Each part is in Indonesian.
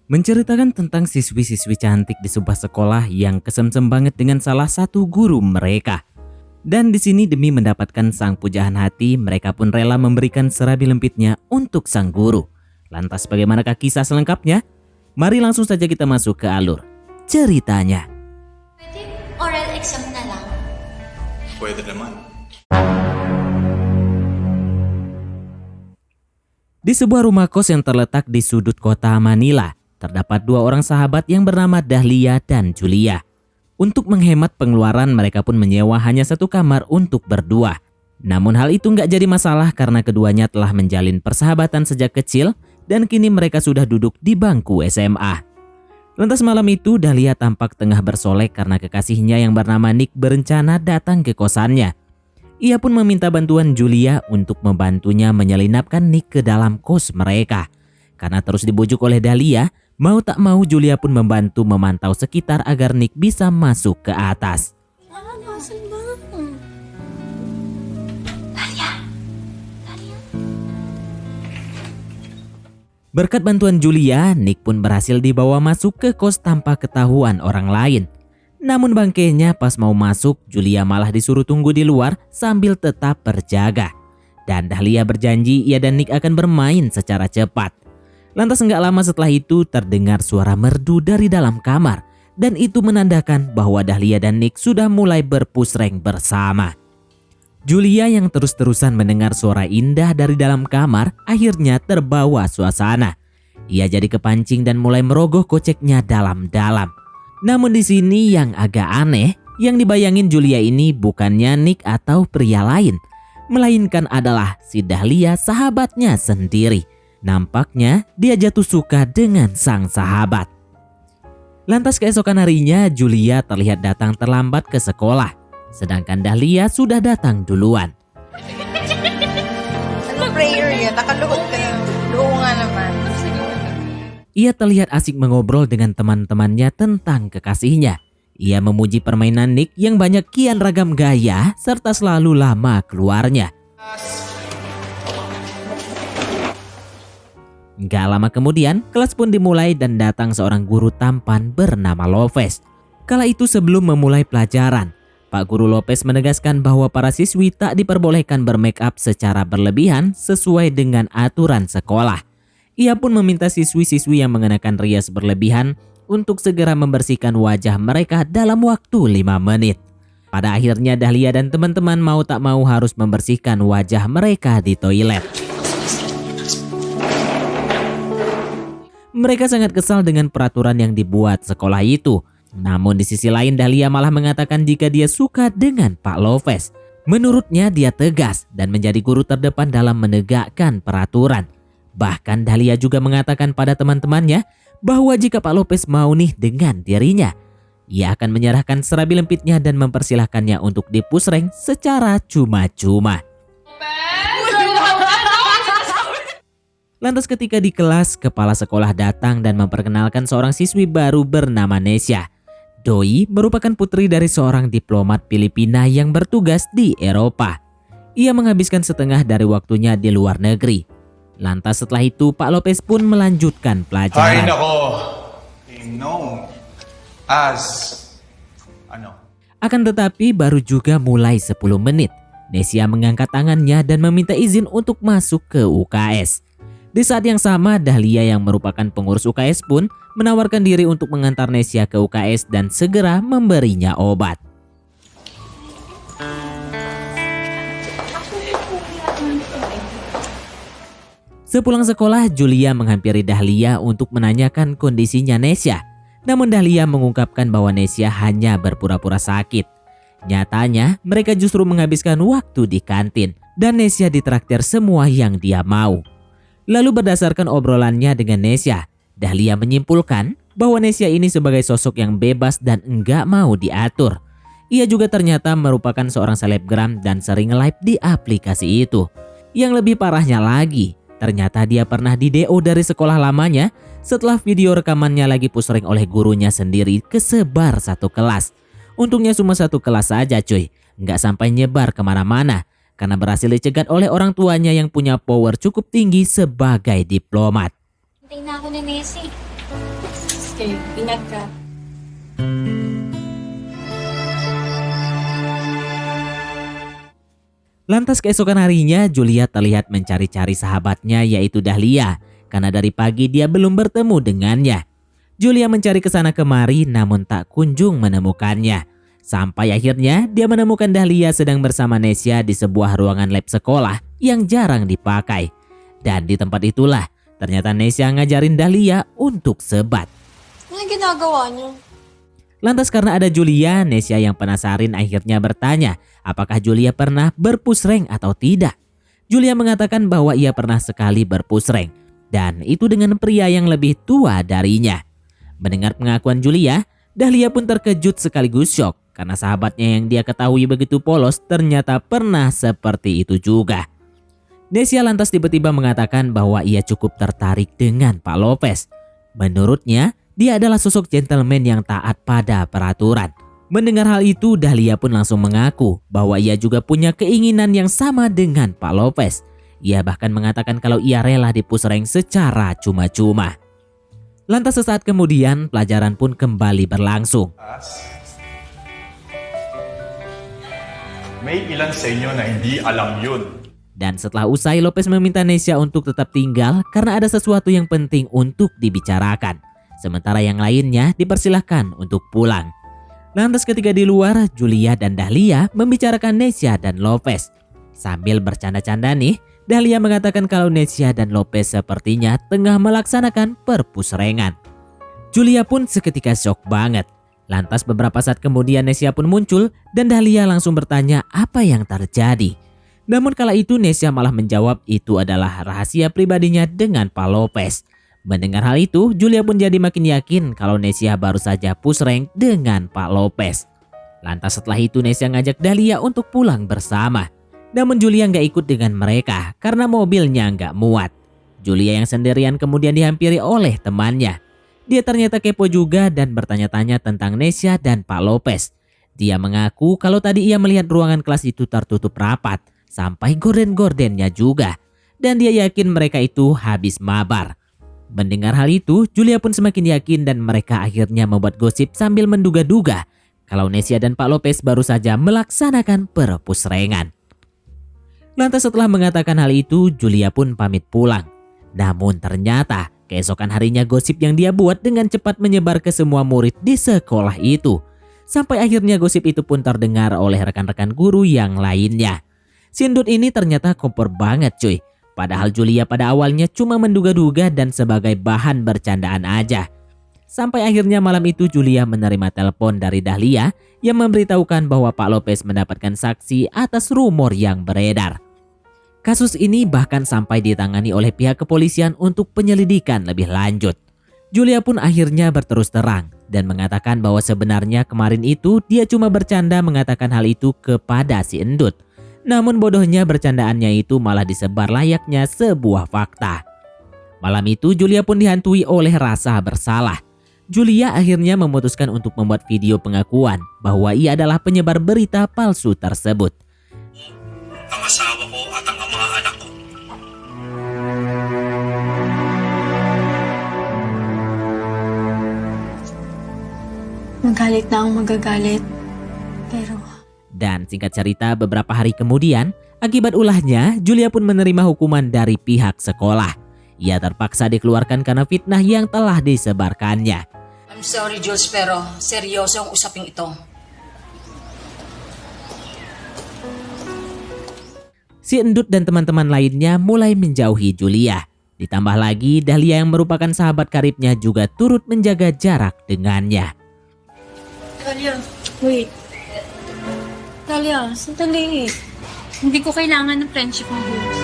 menceritakan tentang siswi-siswi cantik di sebuah sekolah yang kesemsem banget dengan salah satu guru mereka. Dan di sini demi mendapatkan sang pujaan hati, mereka pun rela memberikan serabi lempitnya untuk sang guru. Lantas bagaimanakah kisah selengkapnya? Mari langsung saja kita masuk ke alur ceritanya. Pwede oral exam na lang. Pwede naman. Di sebuah rumah kos yang terletak di sudut kota Manila, terdapat dua orang sahabat yang bernama Dahlia dan Julia. Untuk menghemat pengeluaran, mereka pun menyewa hanya satu kamar untuk berdua. Namun hal itu nggak jadi masalah karena keduanya telah menjalin persahabatan sejak kecil dan kini mereka sudah duduk di bangku SMA. Lantas malam itu Dahlia tampak tengah bersolek karena kekasihnya yang bernama Nick berencana datang ke kosannya. Ia pun meminta bantuan Julia untuk membantunya menyelinapkan Nick ke dalam kos mereka. Karena terus dibujuk oleh Dahlia, mau tak mau Julia pun membantu memantau sekitar agar Nick bisa masuk ke atas. Nasaan ba? Talia! Berkat bantuan Julia, Nick pun berhasil dibawa masuk ke kos tanpa ketahuan orang lain. Namun bangkainya pas mau masuk, Julia malah disuruh tunggu di luar sambil tetap berjaga. Dan Dahlia berjanji ia dan Nick akan bermain secara cepat. Lantas enggak lama setelah itu terdengar suara merdu dari dalam kamar. Dan itu menandakan bahwa Dahlia dan Nick sudah mulai berpusreng bersama. Julia yang terus-terusan mendengar suara indah dari dalam kamar akhirnya terbawa suasana. Ia jadi kepancing dan mulai merogoh koceknya dalam-dalam. Namun di sini yang agak aneh, yang dibayangin Julia ini bukannya Nick atau pria lain, melainkan adalah si Dahlia sahabatnya sendiri. Nampaknya dia jatuh suka dengan sang sahabat. Lantas keesokan harinya Julia terlihat datang terlambat ke sekolah, sedangkan Dahlia sudah datang duluan. Anong prayer yan? Nakaluhod ka na. Oo nga naman. Ia terlihat asik mengobrol dengan teman-temannya tentang kekasihnya. Ia memuji permainan Nick yang banyak kian ragam gaya serta selalu lama keluarnya. Gak lama kemudian, kelas pun dimulai dan datang seorang guru tampan bernama Lopez. Kala itu sebelum memulai pelajaran, Pak Guru Lopez menegaskan bahwa para siswi tak diperbolehkan bermake up secara berlebihan sesuai dengan aturan sekolah. Ia pun meminta siswi-siswi yang mengenakan rias berlebihan untuk segera membersihkan wajah mereka dalam waktu 5 menit. Pada akhirnya Dahlia dan teman-teman mau tak mau harus membersihkan wajah mereka di toilet. Mereka sangat kesal dengan peraturan yang dibuat sekolah itu. Namun di sisi lain Dahlia malah mengatakan jika dia suka dengan Pak Lopez. Menurutnya dia tegas dan menjadi guru terdepan dalam menegakkan peraturan. Bahkan Dahlia juga mengatakan pada teman-temannya bahwa jika Pak Lopez mau nih dengan dirinya, ia akan menyerahkan serabi lempitnya dan mempersilahkannya untuk dipusreng secara cuma-cuma. Lantas ketika di kelas, kepala sekolah datang dan memperkenalkan seorang siswi baru bernama Nesya. Doi merupakan putri dari seorang diplomat Filipina yang bertugas di Eropa. Ia menghabiskan setengah dari waktunya di luar negeri. Lantas setelah itu Pak Lopez pun melanjutkan pelajaran. Hay nako! Known as... Akan tetapi baru juga mulai 10 menit. Nesya mengangkat tangannya dan meminta izin untuk masuk ke UKS. Di saat yang sama Dahlia yang merupakan pengurus UKS pun menawarkan diri untuk mengantar Nesya ke UKS dan segera memberinya obat. Sepulang sekolah, Julia menghampiri Dahlia untuk menanyakan kondisinya Nesya. Namun Dahlia mengungkapkan bahwa Nesya hanya berpura-pura sakit. Nyatanya, mereka justru menghabiskan waktu di kantin dan Nesya ditraktir semua yang dia mau. Lalu berdasarkan obrolannya dengan Nesya, Dahlia menyimpulkan bahwa Nesya ini sebagai sosok yang bebas dan enggak mau diatur. Ia juga ternyata merupakan seorang selebgram dan sering live di aplikasi itu. Yang lebih parahnya lagi, ternyata dia pernah di-DO dari sekolah lamanya setelah video rekamannya lagi pusreng oleh gurunya sendiri kesebar satu kelas. Untungnya cuma satu kelas saja cuy, nggak sampai nyebar kemana-mana karena berhasil dicegat oleh orang tuanya yang punya power cukup tinggi sebagai diplomat. Hintay na ako ni Nessie. Okay, ingat ka. Lantas keesokan harinya, Julia terlihat mencari-cari sahabatnya yaitu Dahlia, karena dari pagi dia belum bertemu dengannya. Julia mencari ke sana kemari namun tak kunjung menemukannya. Sampai akhirnya dia menemukan Dahlia sedang bersama Nesya di sebuah ruangan lab sekolah yang jarang dipakai. Dan di tempat itulah ternyata Nesya ngajarin Dahlia untuk sebat. Ano ginagawa niyo? Lantas karena ada Julia, Nesya yang penasaran akhirnya bertanya apakah Julia pernah berpush rank atau tidak. Julia mengatakan bahwa ia pernah sekali berpush rank, dan itu dengan pria yang lebih tua darinya. Mendengar pengakuan Julia, Dahlia pun terkejut sekaligus syok karena sahabatnya yang dia ketahui begitu polos ternyata pernah seperti itu juga. Nesya lantas tiba-tiba mengatakan bahwa ia cukup tertarik dengan Pak Lopez. Menurutnya, dia adalah sosok gentleman yang taat pada peraturan. Mendengar hal itu, Dahlia pun langsung mengaku bahwa ia juga punya keinginan yang sama dengan Pak Lopez. Ia bahkan mengatakan kalau ia rela di-push rank secara cuma-cuma. Lantas sesaat kemudian, pelajaran pun kembali berlangsung. May ilan sa inyo na hindi alam yun. Dan setelah usai, Lopez meminta Nesya untuk tetap tinggal karena ada sesuatu yang penting untuk dibicarakan. Sementara yang lainnya dipersilahkan untuk pulang. Lantas ketika di luar, Julia dan Dahlia membicarakan Nesya dan Lopez. Sambil bercanda-canda nih, Dahlia mengatakan kalau Nesya dan Lopez sepertinya tengah melaksanakan perpusrengan. Julia pun seketika shock banget. Lantas beberapa saat kemudian Nesya pun muncul dan Dahlia langsung bertanya apa yang terjadi. Namun kala itu Nesya malah menjawab itu adalah rahasia pribadinya dengan Pak Lopez. Mendengar hal itu, Julia pun jadi makin yakin kalau Nesya baru saja push rank dengan Pak Lopez. Lantas setelah itu Nesya ngajak Dahlia untuk pulang bersama. Namun Julia nggak ikut dengan mereka karena mobilnya nggak muat. Julia yang sendirian kemudian dihampiri oleh temannya. Dia ternyata kepo juga dan bertanya-tanya tentang Nesya dan Pak Lopez. Dia mengaku kalau tadi ia melihat ruangan kelas itu tertutup rapat, sampai gorden-gordennya juga. Dan dia yakin mereka itu habis mabar. Mendengar hal itu, Julia pun semakin yakin dan mereka akhirnya membuat gosip sambil menduga-duga kalau Nesya dan Pak Lopez baru saja melaksanakan perpusrengan. Lantas setelah mengatakan hal itu, Julia pun pamit pulang. Namun ternyata keesokan harinya gosip yang dia buat dengan cepat menyebar ke semua murid di sekolah itu. Sampai akhirnya gosip itu pun terdengar oleh rekan-rekan guru yang lainnya. Si Endut ini ternyata kompor banget cuy. Padahal Julia pada awalnya cuma menduga-duga dan sebagai bahan bercandaan aja. Sampai akhirnya malam itu Julia menerima telepon dari Dahlia yang memberitahukan bahwa Pak Lopez mendapatkan saksi atas rumor yang beredar. Kasus ini bahkan sampai ditangani oleh pihak kepolisian untuk penyelidikan lebih lanjut. Julia pun akhirnya berterus terang dan mengatakan bahwa sebenarnya kemarin itu dia cuma bercanda mengatakan hal itu kepada si Endut. Namun bodohnya bercandaannya itu malah disebar layaknya sebuah fakta. Malam itu Julia pun dihantui oleh rasa bersalah. Julia akhirnya memutuskan untuk membuat video pengakuan bahwa ia adalah penyebar berita palsu tersebut. Ang asawa ko at ang mga anak ko. Magalit na ang magagalit. Pero Dan singkat cerita beberapa hari kemudian, akibat ulahnya, Julia pun menerima hukuman dari pihak sekolah. Ia terpaksa dikeluarkan karena fitnah yang telah disebarkannya. I'm sorry, Jules, pero seryoso ang usaping ito. Si Endut dan teman-teman lainnya mulai menjauhi Julia. Ditambah lagi, Dahlia yang merupakan sahabat karibnya juga turut menjaga jarak dengannya. Talia, wait. Talia, sandali. Hindi ko kailangan ng friendship mo, Jules.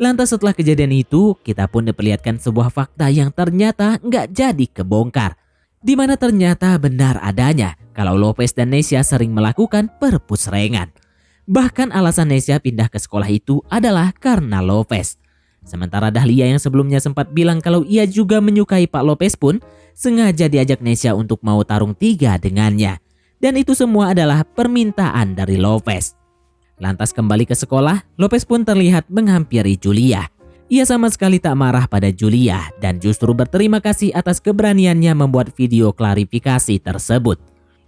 Lantas setelah kejadian itu, kita pun diperlihatkan sebuah fakta yang ternyata nggak jadi kebongkar. Di mana ternyata benar adanya kalau Lopez dan Nesya sering melakukan perpusrengan. Bahkan alasan Nesya pindah ke sekolah itu adalah karena Lopez. Sementara Dahlia yang sebelumnya sempat bilang kalau ia juga menyukai Pak Lopez pun sengaja diajak Nesya untuk mau tarung 3 dengannya. Dan itu semua adalah permintaan dari Lopez. Lantas kembali ke sekolah, Lopez pun terlihat menghampiri Julia. Ia sama sekali tak marah pada Julia dan justru berterima kasih atas keberaniannya membuat video klarifikasi tersebut.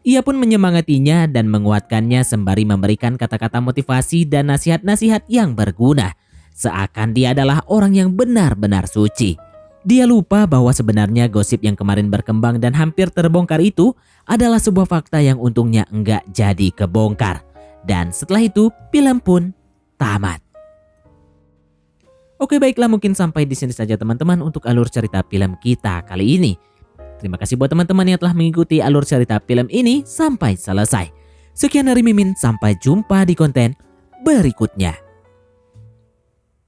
Ia pun menyemangatinya dan menguatkannya sembari memberikan kata-kata motivasi dan nasihat-nasihat yang berguna. Seakan dia adalah orang yang benar-benar suci. Dia lupa bahwa sebenarnya gosip yang kemarin berkembang dan hampir terbongkar itu adalah sebuah fakta yang untungnya enggak jadi kebongkar. Dan setelah itu, film pun tamat. Oke, baiklah, mungkin sampai di sini saja teman-teman untuk alur cerita film kita kali ini. Terima kasih buat teman-teman yang telah mengikuti alur cerita film ini sampai selesai. Sekian dari Mimin, sampai jumpa di konten berikutnya.